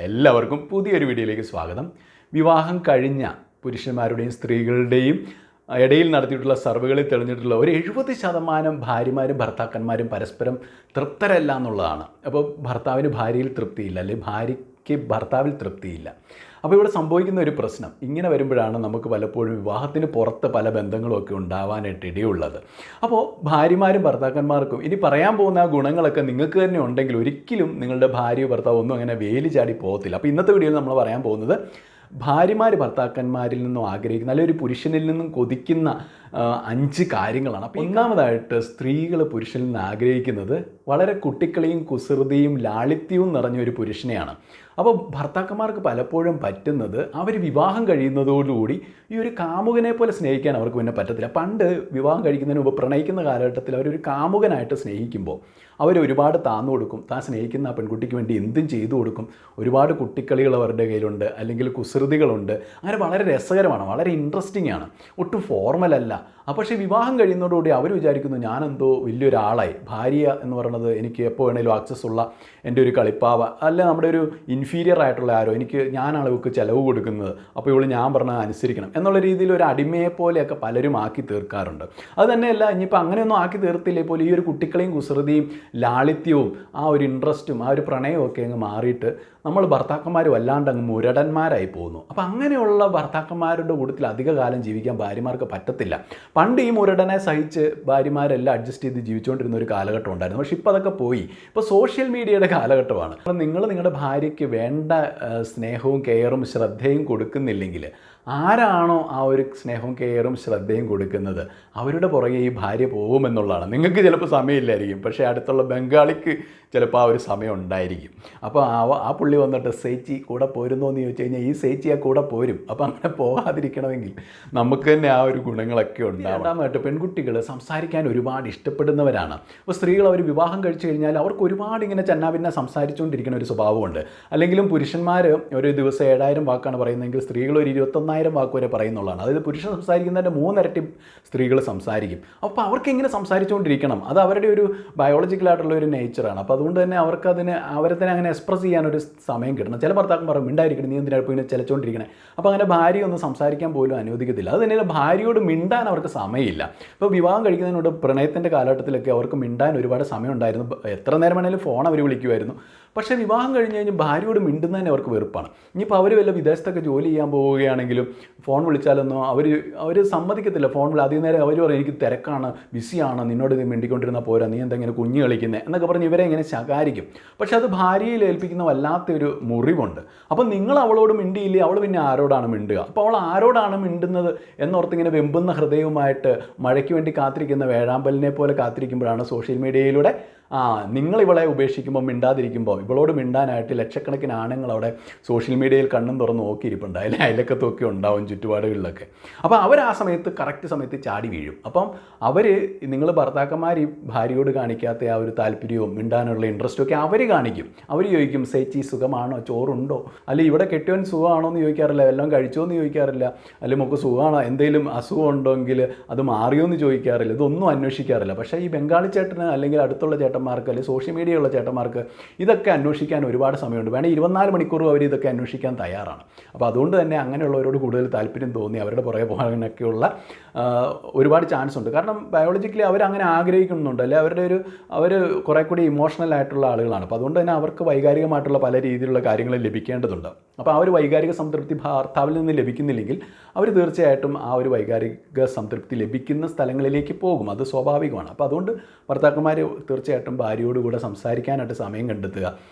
എല്ലാവർക്കും പുതിയൊരു വീഡിയോയിലേക്ക് സ്വാഗതം. വിവാഹം കഴിഞ്ഞ പുരുഷന്മാരുടെയും സ്ത്രീകളുടെയും ഇടയിൽ നടത്തിയിട്ടുള്ള സർവേകളിൽ തെളിഞ്ഞിട്ടുള്ള ഒരു 70% ഭാര്യമാരും ഭർത്താക്കന്മാരും പരസ്പരം തൃപ്തരല്ല എന്നുള്ളതാണ്. അപ്പോൾ ഭർത്താവിന് ഭാര്യയിൽ തൃപ്തിയില്ല, അല്ലെങ്കിൽ ഭാര്യയ്ക്ക് ഭർത്താവിൽ തൃപ്തിയില്ല. അപ്പോൾ ഇവിടെ സംഭവിക്കുന്ന ഒരു പ്രശ്നം ഇങ്ങനെ വരുമ്പോഴാണ് നമുക്ക് പലപ്പോഴും വിവാഹത്തിന് പുറത്ത് പല ബന്ധങ്ങളുമൊക്കെ ഉണ്ടാവാനായിട്ട് ഇടയുള്ളത്. അപ്പോൾ ഭാര്യമാരും ഭർത്താക്കന്മാർക്കും ഇനി പറയാൻ പോകുന്ന ആ ഗുണങ്ങളൊക്കെ നിങ്ങൾക്ക് തന്നെ ഉണ്ടെങ്കിൽ ഒരിക്കലും നിങ്ങളുടെ ഭാര്യയോ ഭർത്താവോ ഒന്നും അങ്ങനെ വേലി ചാടി പോകത്തില്ല. അപ്പോൾ ഇന്നത്തെ വീഡിയോയിൽ നമ്മൾ പറയാൻ പോകുന്നത് ഭാര്യമാർ ഭർത്താക്കന്മാരിൽ നിന്നും ആഗ്രഹിക്കുന്ന അല്ലെങ്കിൽ ഒരു പുരുഷനിൽ നിന്നും കൊതിക്കുന്ന 5 കാര്യങ്ങളാണ്. അപ്പോൾ ഒന്നാമതായിട്ട് സ്ത്രീകൾ പുരുഷനിൽ നിന്ന് ആഗ്രഹിക്കുന്നത് വളരെ കുട്ടിക്കളിയും കുസൃതിയും ലാളിത്യവും നിറഞ്ഞ ഒരു പുരുഷനെയാണ്. അപ്പോൾ ഭർത്താക്കന്മാർക്ക് പലപ്പോഴും പറ്റുന്നത് അവർ വിവാഹം കഴിയുന്നതോടുകൂടി ഈ ഒരു കാമുകനെ പോലെ സ്നേഹിക്കാൻ അവർക്ക് പിന്നെ പറ്റത്തില്ല. പണ്ട് വിവാഹം കഴിക്കുന്നതിന് മുമ്പ് പ്രണയിക്കുന്ന കാലഘട്ടത്തിൽ അവരൊരു കാമുകനായിട്ട് സ്നേഹിക്കുമ്പോൾ അവർ ഒരുപാട് താന്നു കൊടുക്കും, താൻ സ്നേഹിക്കുന്ന ആ പെൺകുട്ടിക്ക് വേണ്ടി എന്തും ചെയ്തു കൊടുക്കും. ഒരുപാട് കുട്ടിക്കളികൾ അവരുടെ കയ്യിലുണ്ട്, അല്ലെങ്കിൽ കുസൃതികളുണ്ട്. അങ്ങനെ വളരെ രസകരമാണ്, വളരെ ഇൻട്രസ്റ്റിംഗ് ആണ്, ഒട്ടും ഫോർമലല്ല. പക്ഷേ വിവാഹം കഴിയുന്നതോടുകൂടി അവർ വിചാരിക്കുന്നു ഞാനെന്തോ വലിയൊരാളായി. ഭാര്യ എന്ന് പറയുന്നത് എനിക്ക് എപ്പോൾ വേണേലും ആക്സസ് ഉള്ള എൻ്റെ ഒരു കളിപ്പാവ, അല്ല നമ്മുടെ ഒരു ഇൻഫീരിയർ ആയിട്ടുള്ള ആരോ, ഞാനാണ് ഇവർക്ക് ചിലവ് കൊടുക്കുന്നത്, അപ്പോൾ ഇവൾ ഞാൻ പറഞ്ഞാൽ അനുസരിക്കണം എന്നുള്ള രീതിയിൽ ഒരു അടിമയെ പോലെയൊക്കെ പലരും ആക്കി തീർക്കാറുണ്ട്. അത് തന്നെയല്ല, ഇനിയിപ്പോൾ അങ്ങനെയൊന്നും ആക്കി തീർത്തില്ലേ പോലും ഈ ഒരു കുട്ടിക്കളെയും കുസൃതിയും ലാളിത്യവും ആ ഒരു ഇൻട്രസ്റ്റും ആ ഒരു പ്രണയവും ഒക്കെ അങ്ങ് മാറിയിട്ട് നമ്മൾ ഭർത്താക്കന്മാർ വല്ലാണ്ട് അങ്ങ് മുരടന്മാരായി പോകുന്നു. അപ്പോൾ അങ്ങനെയുള്ള ഭർത്താക്കന്മാരുടെ കൂട്ടത്തിൽ അധിക കാലം ജീവിക്കാൻ ഭാര്യമാർക്ക് പറ്റത്തില്ല. പണ്ട് ഈ മുരടനെ സഹിച്ച് ഭാര്യമാരെല്ലാം അഡ്ജസ്റ്റ് ചെയ്ത് ജീവിച്ചുകൊണ്ടിരുന്ന ഒരു കാലഘട്ടം ഉണ്ടായിരുന്നു. പക്ഷേ ഇപ്പോൾ അതൊക്കെ പോയി. ഇപ്പോൾ സോഷ്യൽ മീഡിയയുടെ കാലഘട്ടമാണ്. അപ്പോൾ നിങ്ങൾ നിങ്ങളുടെ ഭാര്യയ്ക്ക് വേണ്ട സ്നേഹവും കെയറും ശ്രദ്ധയും കൊടുക്കുന്നില്ലെങ്കിൽ ആരാണോ ആ ഒരു സ്നേഹവും കെയറും ശ്രദ്ധയും കൊടുക്കുന്നത് അവരുടെ പുറകെ ഈ ഭാര്യ പോകുമെന്നുള്ളതാണ്. നിങ്ങൾക്ക് ചിലപ്പോൾ സമയമില്ലായിരിക്കും, പക്ഷേ അടുത്തുള്ള ബംഗാളിക്ക് ചിലപ്പോൾ ആ ഒരു സമയം ഉണ്ടായിരിക്കും. അപ്പോൾ ആ പുള്ളി വന്നിട്ട് സേച്ചി കൂടെ പോരുന്നോ എന്ന് ചോദിച്ചു കഴിഞ്ഞാൽ ഈ സേച്ചി ആ കൂടെ പോരും. അപ്പോൾ അങ്ങനെ പോകാതിരിക്കണമെങ്കിൽ നമുക്ക് തന്നെ ആ ഒരു ഗുണങ്ങളൊക്കെ ഉണ്ടാവും. രണ്ടാമതായിട്ട് പെൺകുട്ടികൾ സംസാരിക്കാൻ ഒരുപാട് ഇഷ്ടപ്പെടുന്നവരാണ്. അപ്പോൾ സ്ത്രീകൾ അവർ വിവാഹം കഴിച്ചു കഴിഞ്ഞാൽ അവർക്ക് ഒരുപാട് ഇങ്ങനെ ചെന്നാപിന്നെ സംസാരിച്ചുകൊണ്ടിരിക്കുന്ന ഒരു സ്വഭാവമുണ്ട്. അല്ലെങ്കിലും പുരുഷന്മാർ ഒരു ദിവസം 7000 വാക്കാണ് പറയുന്നതെങ്കിൽ സ്ത്രീകൾ ഒരു 21,000 വാക്ക് വരെ പറയുന്നുള്ളതാണ്. അതായത് പുരുഷൻ സംസാരിക്കുന്നതിൻ്റെ 3 ഇരട്ടി സ്ത്രീകൾ സംസാരിക്കും. അപ്പോൾ അവർക്ക് എങ്ങനെ സംസാരിച്ചുകൊണ്ടിരിക്കണം, അത് അവരുടെ ഒരു ബയോളജിക്കലായിട്ടുള്ള ഒരു നേച്ചറാണ്. അപ്പോൾ അതുകൊണ്ട് തന്നെ അവരെ തന്നെ അങ്ങനെ എക്സ്പ്രസ് ചെയ്യാനൊരു സമയം കിട്ടണം. ചില ഭർത്താക്കന്മാർ പറയും മിണ്ടായിരിക്കണം, നീ എന്തിനാണ് ഇപ്പോൾ ഇങ്ങനെ ചിലച്ചുകൊണ്ടിരിക്കണേ. അപ്പോൾ അങ്ങനെ ഭാര്യയൊന്നും സംസാരിക്കാൻ പോലും അനുവദിക്കത്തില്ല. അത് തന്നെയല്ല, ഭാര്യയോട് മിണ്ടാൻ അവർക്ക് സമയമില്ല. ഇപ്പോൾ വിവാഹം കഴിക്കുന്നതിനോട് പ്രണയത്തിൻ്റെ കാലഘട്ടത്തിലൊക്കെ അവർക്ക് മിണ്ടാൻ ഒരുപാട് സമയം ഉണ്ടായിരുന്നു. എത്ര നേരം വേണേലും ഫോൺ അവർ വിളിക്കുമായിരുന്നു. പക്ഷേ വിവാഹം കഴിഞ്ഞ് കഴിഞ്ഞ് ഭാര്യയോട് മിണ്ടുന്നതന്നെ അവർക്ക് വെറുപ്പാണ്. ഇനിയിപ്പോൾ അവർ വല്ല വിദേശത്തൊക്കെ ജോലി ചെയ്യാൻ പോവുകയാണെങ്കിലും ഫോൺ വിളിച്ചാലൊന്നും അവർ സമ്മതിക്കത്തില്ല. ഫോൺ അധികം നേരം അവർ പറയും എനിക്ക് തിരക്കാണ്, ബിസിയാണ്, നിന്നോട് ഇത് മിണ്ടിക്കൊണ്ടിരുന്നാൽ പോരാ, നീ എന്തെങ്കിലും കുഞ്ഞ് കളിക്കുന്നത് എന്നൊക്കെ പറഞ്ഞ് ഇവരെ ഇങ്ങനെ ശകാരിക്കും. പക്ഷേ അത് ഭാര്യയിൽ ഏൽപ്പിക്കുന്ന വല്ലാത്തൊരു മുറിവുണ്ട്. അപ്പോൾ നിങ്ങൾ അവളോട് മിണ്ടിയില്ലേ, അവൾ പിന്നെ ആരോടാണ് മിണ്ടുക? അപ്പോൾ അവൾ ആരോടാണ് മിണ്ടുന്നത് എന്നോർത്തിങ്ങനെ വെമ്പുന്ന ഹൃദയവുമായിട്ട് മഴയ്ക്ക് വേണ്ടി കാത്തിരിക്കുന്ന വേഴാമ്പലിനെ പോലെ കാത്തിരിക്കുമ്പോഴാണ് സോഷ്യൽ മീഡിയയിലൂടെ നിങ്ങളിവളെ ഉപേക്ഷിക്കുമ്പോൾ മിണ്ടാതിരിക്കുമ്പോൾ ഇവളോട് മിണ്ടാനായിട്ട് ലക്ഷക്കണക്കിന് ആണുങ്ങൾ അവിടെ സോഷ്യൽ മീഡിയയിൽ കണ്ണും തുറന്ന് നോക്കിയിരിപ്പുണ്ട്. അതിൽ അയലക്കത്തൊക്കെ ഉണ്ടാവും ചുറ്റുപാടുകളിലൊക്കെ. അപ്പോൾ അവർ ആ സമയത്ത് കറക്റ്റ് സമയത്ത് ചാടി വീഴും. അപ്പം നിങ്ങൾ ഭർത്താക്കന്മാർ ഈ ഭാര്യയോട് കാണിക്കാത്ത ആ ഒരു താല്പര്യവും മിണ്ടാനുള്ള ഇൻട്രസ്റ്റും ഒക്കെ അവർ കാണിക്കും. അവർ ചോദിക്കും സേച്ചി സുഖമാണോ, ചോറുണ്ടോ, അല്ലെങ്കിൽ ഇവിടെ കെട്ടിയവൻ സുഖമാണോ എന്ന് ചോദിക്കാറില്ല, എല്ലാം കഴിച്ചോ എന്ന് ചോദിക്കാറില്ല, അല്ലെങ്കിൽ നമുക്ക് സുഖമാണോ, എന്തെങ്കിലും അസുഖം ഉണ്ടെങ്കിൽ അത് മാറിയോ എന്ന് ചോദിക്കാറില്ല. ഇതൊന്നും അന്വേഷിക്കാറില്ല. പക്ഷേ ഈ ബംഗാളി ചേട്ടന് അല്ലെങ്കിൽ അടുത്തുള്ള ചേട്ടന്മാർക്ക് അല്ലെങ്കിൽ സോഷ്യൽ മീഡിയയുള്ള ചേട്ടന്മാർക്ക് ഇതൊക്കെ അന്വേഷിക്കാൻ ഒരുപാട് സമയമുണ്ട്. വേണമെങ്കിൽ 24 മണിക്കൂറും അവർ ഇതൊക്കെ അന്വേഷിക്കാൻ തയ്യാറാണ്. അപ്പോൾ അതുകൊണ്ട് തന്നെ അങ്ങനെയുള്ളവരോട് കൂടുതൽ താല്പര്യം തോന്നി അവരുടെ പുറകെ പോകാനൊക്കെയുള്ള ഒരുപാട് ചാൻസ് ഉണ്ട്. കാരണം ബയോളജിക്കലി അവരങ്ങനെ ആഗ്രഹിക്കുന്നുണ്ട്, അല്ലെ അവർ കുറേ കൂടി ഇമോഷണൽ ആയിട്ടുള്ള ആളുകളാണ്. അപ്പോൾ അതുകൊണ്ട് തന്നെ അവർക്ക് വൈകാരികമായിട്ടുള്ള പല രീതിയിലുള്ള കാര്യങ്ങൾ ലഭിക്കേണ്ടതുണ്ട്. അപ്പോൾ ആ ഒരു വൈകാരിക സംതൃപ്തി ഭർത്താവിൽ നിന്ന് ലഭിക്കുന്നില്ലെങ്കിൽ അവർ തീർച്ചയായിട്ടും ആ ഒരു വൈകാരിക സംതൃപ്തി ലഭിക്കുന്ന സ്ഥലങ്ങളിലേക്ക് പോകും. അത് സ്വാഭാവികമാണ്. അപ്പോൾ അതുകൊണ്ട് ഭർത്താക്കന്മാർ തീർച്ചയായിട്ടും ഭാര്യയോടുകൂടെ സംസാരിക്കാനായിട്ട് സമയം കണ്ടെത്തുക.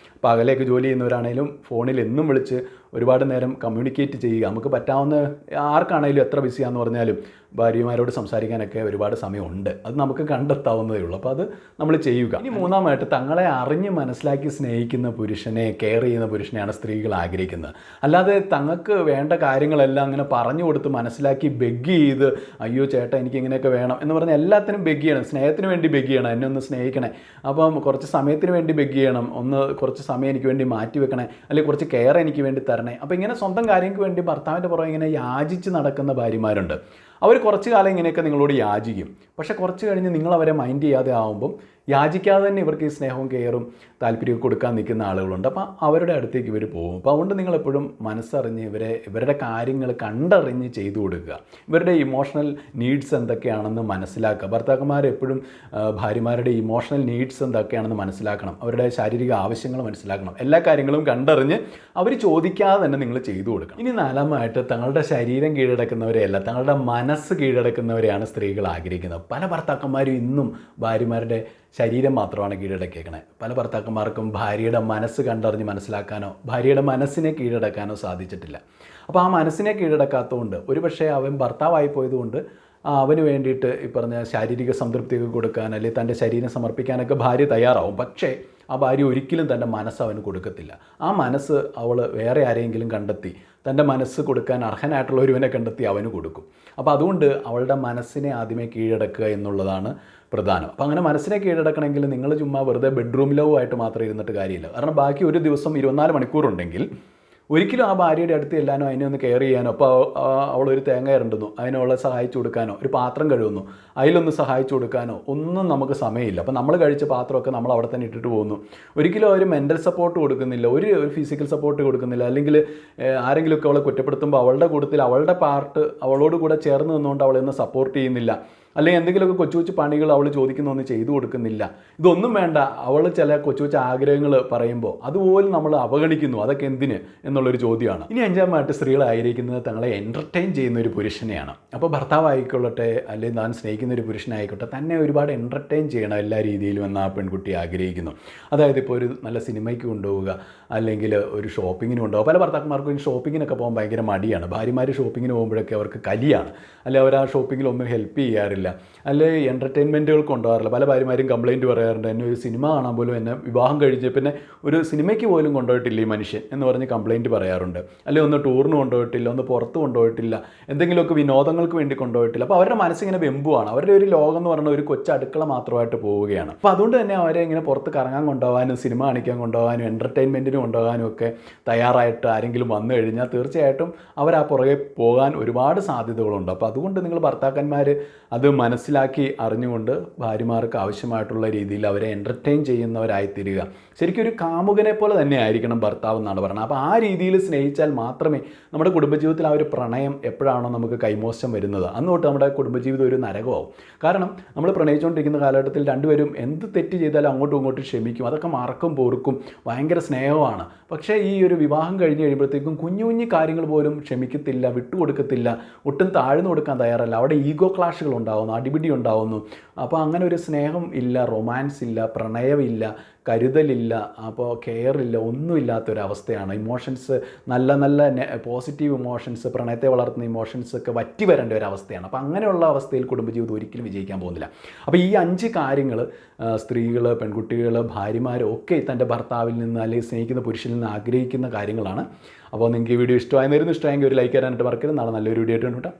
പകലേക്ക് ജോലി ചെയ്യുന്നവരാണേലും ഫോണിൽ എന്നും വിളിച്ച് ഒരുപാട് നേരം കമ്മ്യൂണിക്കേറ്റ് ചെയ്യുക. നമുക്ക് പറ്റാവുന്ന ആർക്കാണേലും എത്ര ബിസിയാന്ന് പറഞ്ഞാലും ഭാര്യമാരോട് സംസാരിക്കാനൊക്കെ ഒരുപാട് സമയമുണ്ട്. അത് നമുക്ക് കണ്ടെത്താവുന്നതേ ഉള്ളൂ. അപ്പോൾ അത് നമ്മൾ ചെയ്യുക. ഇനി മൂന്നാമായിട്ട് തങ്ങളെ അറിഞ്ഞ് മനസ്സിലാക്കി സ്നേഹിക്കുന്ന പുരുഷനെ, കെയർ ചെയ്യുന്ന പുരുഷനെയാണ് സ്ത്രീകൾ ആഗ്രഹിക്കുന്നത്. അല്ലാതെ തങ്ങൾക്ക് വേണ്ട കാര്യങ്ങളെല്ലാം അങ്ങനെ പറഞ്ഞു കൊടുത്ത് മനസ്സിലാക്കി ബെഗ് ചെയ്ത് അയ്യോ ചേട്ടാ എനിക്ക് ഇങ്ങനെയൊക്കെ വേണം എന്ന് പറഞ്ഞാൽ എല്ലാത്തിനും ബെഗ് ചെയ്യണം. സ്നേഹത്തിന് വേണ്ടി ബെഗ് ചെയ്യണം, എന്നെ ഒന്ന് സ്നേഹിക്കണേ, അപ്പം കുറച്ച് സമയത്തിന് വേണ്ടി ബെഗ് ചെയ്യണം, കുറച്ച് സമയം എനിക്ക് വേണ്ടി മാറ്റി വെക്കണേ, അല്ലെങ്കിൽ കുറച്ച് കെയർ എനിക്ക് വേണ്ടി തരണേ. അപ്പോൾ ഇങ്ങനെ സ്വന്തം കാര്യങ്ങൾക്ക് വേണ്ടി ഭർത്താവിൻ്റെ പുറകെ ഇങ്ങനെ യാചിച്ച് നടക്കുന്ന ഭാര്യമാരുണ്ട്. അവർ കുറച്ച് കാലം ഇങ്ങനെയൊക്കെ നിങ്ങളോട് യാചിക്കും. പക്ഷേ കുറച്ച് കഴിഞ്ഞ് നിങ്ങൾ അവരെ മൈൻഡ് ചെയ്യാതെ ആകുമ്പം യാചിക്കാതെ തന്നെ ഇവർക്ക് ഈ സ്നേഹവും കെയറും താല്പര്യവും കൊടുക്കാൻ നിൽക്കുന്ന ആളുകളുണ്ട്. അപ്പോൾ അവരുടെ അടുത്തേക്ക് ഇവർ പോകും. അപ്പോൾ അതുകൊണ്ട് നിങ്ങളെപ്പോഴും മനസ്സറിഞ്ഞ് ഇവരുടെ കാര്യങ്ങൾ കണ്ടറിഞ്ഞ് ചെയ്തു കൊടുക്കുക. ഇവരുടെ ഇമോഷണൽ നീഡ്സ് എന്തൊക്കെയാണെന്ന് മനസ്സിലാക്കുക. ഭർത്താക്കന്മാർ എപ്പോഴും ഭാര്യമാരുടെ ഇമോഷണൽ നീഡ്സ് എന്തൊക്കെയാണെന്ന് മനസ്സിലാക്കണം. അവരുടെ ശാരീരിക ആവശ്യങ്ങൾ മനസ്സിലാക്കണം. എല്ലാ കാര്യങ്ങളും കണ്ടറിഞ്ഞ് അവർ ചോദിക്കാതെ തന്നെ നിങ്ങൾ ചെയ്തു കൊടുക്കണം. ഇനി നാലാമതായിട്ട് തങ്ങളുടെ ശരീരം കീഴടക്കുന്നവരെയല്ല, തങ്ങളുടെ മനസ്സ് കീഴടക്കുന്നവരെയാണ് സ്ത്രീകൾ ആഗ്രഹിക്കുന്നത്. പല ഭർത്താക്കന്മാരും ഇന്നും ഭാര്യമാരുടെ ശരീരം മാത്രമാണ് കീഴടക്കിയേക്കണേ. പല ഭർത്താക്കന്മാർക്കും ഭാര്യയുടെ മനസ്സ് കണ്ടറിഞ്ഞ് മനസ്സിലാക്കാനോ ഭാര്യയുടെ മനസ്സിനെ കീഴടക്കാനോ സാധിച്ചിട്ടില്ല. അപ്പോൾ ആ മനസ്സിനെ കീഴടക്കാത്തതുകൊണ്ട് ഒരുപക്ഷെ അവൻ ഭർത്താവായി പോയതുകൊണ്ട് അവന് വേണ്ടിയിട്ട് ഈ പറഞ്ഞ ശാരീരിക സംതൃപ്തിയൊക്കെ കൊടുക്കാൻ അല്ലെങ്കിൽ തൻ്റെ ശരീരം സമർപ്പിക്കാനൊക്കെ ഭാര്യ തയ്യാറാവും. പക്ഷേ ആ ഭാര്യ ഒരിക്കലും തൻ്റെ മനസ്സ് അവന് കൊടുക്കത്തില്ല. ആ മനസ്സ് അവൾ വേറെ ആരെങ്കിലും കണ്ടെത്തി തൻ്റെ മനസ്സ് കൊടുക്കാൻ അർഹനായിട്ടുള്ള ഒരുവനെ കണ്ടെത്തി അവന് കൊടുക്കും. അപ്പോൾ അതുകൊണ്ട് അവളുടെ മനസ്സിനെ ആദ്യമേ കീഴടക്കുക എന്നുള്ളതാണ് പ്രധാനം. അപ്പോൾ അങ്ങനെ മനസ്സിനെ കീഴടക്കണമെങ്കിൽ നിങ്ങൾ ചുമ്മാ വെറുതെ ബെഡ്റൂം ലവ് ആയിട്ട് മാത്രം ഇരുന്നിട്ട് കാര്യമില്ല. കാരണം ബാക്കി ഒരു ദിവസം 24 മണിക്കൂറുണ്ടെങ്കിൽ ഒരിക്കലും ആ ഭാര്യയുടെ അടുത്ത് ചെല്ലാനോ അതിനെ ഒന്ന് കെയർ ചെയ്യാനോ, അപ്പോൾ അവളൊരു തേങ്ങ ഇരണ്ടുന്നു അതിനവളെ സഹായിച്ചു കൊടുക്കാനോ, ഒരു പാത്രം കഴുകുന്നു അതിലൊന്ന് സഹായിച്ചു കൊടുക്കാനോ ഒന്നും നമുക്ക് സമയമില്ല. അപ്പോൾ നമ്മൾ കഴിച്ച പാത്രമൊക്കെ നമ്മൾ അവിടെ തന്നെ ഇട്ടിട്ട് പോകുന്നു. ഒരിക്കലും ഒരു മെൻ്റൽ സപ്പോർട്ട് കൊടുക്കുന്നില്ല, ഒരു ഫിസിക്കൽ സപ്പോർട്ട് കൊടുക്കുന്നില്ല. അല്ലെങ്കിൽ ആരെങ്കിലുമൊക്കെ അവളെ കുറ്റപ്പെടുത്തുമ്പോൾ അവളുടെ കൂട്ടത്തിൽ അവളുടെ പാർട്ട് അവളോട് കൂടെ ചേർന്ന് നിന്നുകൊണ്ട് അവളെ ഒന്ന് സപ്പോർട്ട് ചെയ്യുന്നില്ല. അല്ലെങ്കിൽ എന്തെങ്കിലുമൊക്കെ കൊച്ചു കൊച്ചു പണികൾ അവൾ ചോദിക്കുന്നൊന്നും ചെയ്തു കൊടുക്കുന്നില്ല. ഇതൊന്നും വേണ്ട, അവൾ ചില കൊച്ചു കൊച്ചു ആഗ്രഹങ്ങൾ പറയുമ്പോൾ അതുപോലും നമ്മൾ അവഗണിക്കുന്നു. അതൊക്കെ എന്തിന് എന്നുള്ളൊരു ചോദ്യമാണ്. ഇനി അഞ്ചാമതായിട്ട് സ്ത്രീകളായിരിക്കുന്നത് തങ്ങളെ എൻ്റർടൈൻ ചെയ്യുന്ന ഒരു പുരുഷനെയാണ്. അപ്പോൾ ഭർത്താവായിക്കൊള്ളട്ടെ അല്ലെങ്കിൽ താൻ സ്നേഹിക്കുന്ന ഒരു പുരുഷനായിക്കോട്ടെ തന്നെ ഒരുപാട് എൻ്റർടൈൻ ചെയ്യണം എല്ലാ രീതിയിലും എന്ന് ആ പെൺകുട്ടി ആഗ്രഹിക്കുന്നു. അതായത് ഇപ്പോൾ ഒരു നല്ല സിനിമയ്ക്ക് കൊണ്ടുപോവുക, അല്ലെങ്കിൽ ഒരു ഷോപ്പിങ്ങിന് കൊണ്ടുപോകുക. പല ഭർത്താക്കന്മാർക്കും ഷോപ്പിങ്ങിനൊക്കെ പോകാൻ ഭയങ്കര മടിയാണ്. ഭാര്യമാർ ഷോപ്പിങ്ങിന് പോകുമ്പോഴൊക്കെ അവർക്ക് കലിയാണ്, അല്ലെങ്കിൽ അവർ ആ ഷോപ്പിങ്ങിലൊന്നും ഹെൽപ്പ് ചെയ്യാറില്ല, അല്ലെ എൻ്റർടൈൻമെൻറ്റുകൾ കൊണ്ടുപോകാറില്ല. പല ഭാര്യമാരും കംപ്ലയിൻറ്റ് പറയാറുണ്ട്, എന്നെ ഒരു സിനിമ കാണാൻ പോലും എന്നെ വിവാഹം കഴിച്ച് പിന്നെ ഒരു സിനിമയ്ക്ക് പോലും കൊണ്ടുപോയിട്ടില്ല ഈ മനുഷ്യൻ എന്ന് പറഞ്ഞ് കംപ്ലയിൻറ്റ് പറയാറുണ്ട്. അല്ലെങ്കിൽ ഒന്ന് ടൂറിന് കൊണ്ടുപോയിട്ടില്ല, ഒന്ന് പുറത്ത് കൊണ്ടുപോയിട്ടില്ല, എന്തെങ്കിലുമൊക്കെ വിനോദങ്ങൾക്ക് വേണ്ടി കൊണ്ടുപോയിട്ടില്ല. അപ്പോൾ അവരുടെ മനസ്സിങ്ങനെ വെമ്പുവാണ്. അവരുടെ ഒരു ലോകം എന്ന് പറഞ്ഞാൽ ഒരു കൊച്ചു അടുക്കള മാത്രമായിട്ട് പോവുകയാണ്. അപ്പോൾ അതുകൊണ്ട് തന്നെ അവരെ ഇങ്ങനെ പുറത്ത് കറങ്ങാൻ കൊണ്ടുപോകാനും സിനിമ കാണിക്കാൻ കൊണ്ടുപോകാനും എൻ്റർടൈൻമെൻറ്റിന് കൊണ്ടുപോകാനും ഒക്കെ തയ്യാറായിട്ട് ആരെങ്കിലും വന്നു കഴിഞ്ഞാൽ തീർച്ചയായിട്ടും അവർ ആ പുറകെ പോകാൻ ഒരുപാട് സാധ്യതകളുണ്ട്. അപ്പോൾ അതുകൊണ്ട് നിങ്ങൾ ഭർത്താക്കന്മാർ അത് മനസ്സിലാക്കി അറിഞ്ഞുകൊണ്ട് ഭാര്യമാർക്ക് ആവശ്യമായിട്ടുള്ള രീതിയിൽ അവരെ എൻ്റർടൈൻ ചെയ്യുന്നവരായിത്തീരുക. ശരിക്കും ഒരു കാമുകനെ പോലെ തന്നെ ആയിരിക്കണം ഭർത്താവ് എന്നാണ് പറയുന്നത്. അപ്പോൾ ആ രീതിയിൽ സ്നേഹിച്ചാൽ മാത്രമേ നമ്മുടെ കുടുംബജീവിതത്തിൽ ആ ഒരു പ്രണയം എപ്പോഴാണോ നമുക്ക് കൈമോശം വരുന്നത് അന്ന് തൊട്ട് നമ്മുടെ കുടുംബജീവിതം ഒരു നരകമാവും. കാരണം നമ്മൾ പ്രണയിച്ചുകൊണ്ടിരിക്കുന്ന കാലഘട്ടത്തിൽ രണ്ടുപേരും എന്ത് തെറ്റ് ചെയ്താലും അങ്ങോട്ടും ഇങ്ങോട്ടും ക്ഷമിക്കും, അതൊക്കെ മറക്കും പൊറുക്കും, ഭയങ്കര സ്നേഹമാണ്. പക്ഷേ ഈ ഒരു വിവാഹം കഴിഞ്ഞ് കഴിയുമ്പോഴത്തേക്കും കുഞ്ഞു കുഞ്ഞു കാര്യങ്ങൾ പോലും ക്ഷമിക്കത്തില്ല, വിട്ടുകൊടുക്കത്തില്ല, ഒട്ടും താഴ്ന്നു കൊടുക്കാൻ തയ്യാറല്ല. അവിടെ ഈഗോ ക്ലാഷുകൾ ഉണ്ടാകുന്നു, അടിപിടി ഉണ്ടാകുന്നു. അപ്പോൾ അങ്ങനെ ഒരു സ്നേഹം ഇല്ല, റൊമാൻസ് ഇല്ല, പ്രണയമില്ല, കരുതലില്ല, അപ്പോൾ കെയറില്ല, ഒന്നുമില്ലാത്തൊരവസ്ഥയാണ്. ഇമോഷൻസ് നല്ല നല്ല പോസിറ്റീവ് ഇമോഷൻസ്, പ്രണയത്തെ വളർത്തുന്ന ഇമോഷൻസ് ഒക്കെ വറ്റി വരേണ്ട ഒരു അവസ്ഥയാണ്. അപ്പോൾ അങ്ങനെയുള്ള അവസ്ഥയിൽ കുടുംബജീവിതം ഒരിക്കലും വിജയിക്കാൻ പോകുന്നില്ല. അപ്പോൾ ഈ 5 കാര്യങ്ങൾ സ്ത്രീകൾ, പെൺകുട്ടികൾ, ഭാര്യമാർ ഒക്കെ തൻ്റെ ഭർത്താവിൽ നിന്ന് അല്ലെങ്കിൽ സ്നേഹിക്കുന്ന പുരുഷനിൽ നിന്ന് ആഗ്രഹിക്കുന്ന കാര്യങ്ങളാണ്. അപ്പോൾ നിങ്ങൾക്ക് ഈ വീഡിയോ ഇഷ്ടമായെന്ന് ഇഷ്ടമായെങ്കിൽ ഒരു ലൈക്ക് തരാനായിട്ട് മറക്കരുത്. നാളെ നല്ലൊരു വീഡിയോ ആയിട്ട് കണ്ടുമുട്ടാം.